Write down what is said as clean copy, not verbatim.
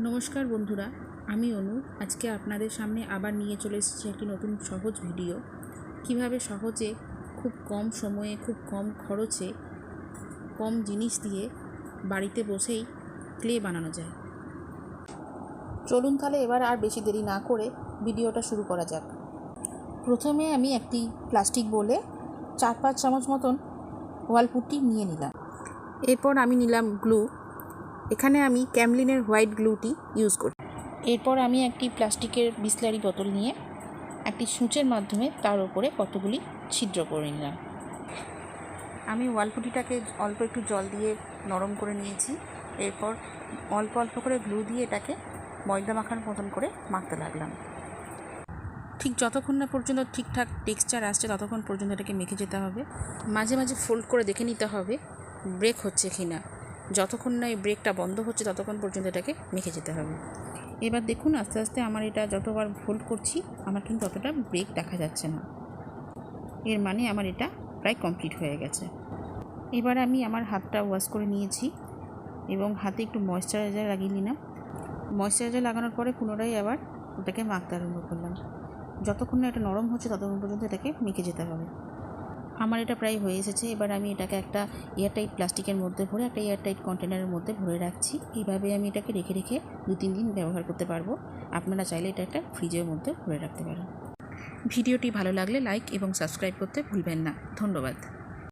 নমস্কার বন্ধুরা, আমি অনু। আজকে আপনাদের সামনে আবার নিয়ে চলে এসেছি একটি নতুন সহজ ভিডিও। কিভাবে সহজে খুব কম সময়ে খুব কম খরচে কম জিনিস দিয়ে বাড়িতে বসেই ক্লে বানানো যায়। চলুন তাহলে এবার আর বেশি দেরি না করে ভিডিওটা শুরু করা যাক। প্রথমে আমি একটি প্লাস্টিক বোলে 4-5 চামচ মতন ওয়াল পুট্টি নিয়ে নিলাম। এরপর আমি নিলাম গ্লু। এখানে আমি ক্যামলিনের হোয়াইট গ্লুটি ইউজ করি। এরপর আমি একটি প্লাস্টিকের বিসলারি বোতল নিয়ে একটি সূচের মাধ্যমে তার উপরে কতগুলি ছিদ্র করে নিলাম। আমি ওয়ালপুটিটাকে অল্প একটু জল দিয়ে নরম করে নিয়েছি। এরপর অল্প অল্প করে গ্লু দিয়ে এটাকে ময়দা মাখার মতন করে মাখতে লাগলাম। ঠিক যতক্ষণ না পর্যন্ত ঠিকঠাক টেক্সচার আসছে ততক্ষণ পর্যন্ত এটাকে মেখে যেতে হবে। মাঝে মাঝে ফোল্ড করে দেখে নিতে হবে ব্রেক হচ্ছে কি না। যতক্ষণ না এই ব্রেকটা বন্ধ হচ্ছে ততক্ষণ পর্যন্ত এটাকে মেখে যেতে হবে। এবার দেখুন আস্তে আস্তে আমার এটা যতবার ফোল্ড করছি আমার কিন্তু অতটা ব্রেক দেখা যাচ্ছে না। এর মানে আমার এটা প্রায় কমপ্লিট হয়ে গেছে। এবার আমি আমার হাতটা ওয়াশ করে নিয়েছি এবং হাতে একটু ময়েশ্চারাইজার লাগিয়ে নিলাম। ময়েশ্চারাইজার লাগানোর পরে পুনরায় আবার ওটাকে মাখতে আরম্ভ করলাম। যতক্ষণ না এটা নরম হচ্ছে ততক্ষণ পর্যন্ত এটাকে মেখে যেতে হবে। আমার এটা প্রায় হয়ে এসেছে। এবার আমি এটাকে একটা এয়ারটাইট প্লাস্টিকের মধ্যে ভরে একটা এয়ারটাইট কন্টেনারের মধ্যে ভরে রাখছি। এইভাবে আমি এটাকে রেখে রেখে 2-3 দিন ব্যবহার করতে পারবো। আপনারা চাইলে এটা একটা ফ্রিজের মধ্যে ভরে রাখতে পারেন। ভিডিওটি ভালো লাগলে লাইক এবং সাবস্ক্রাইব করতে ভুলবেন না। ধন্যবাদ।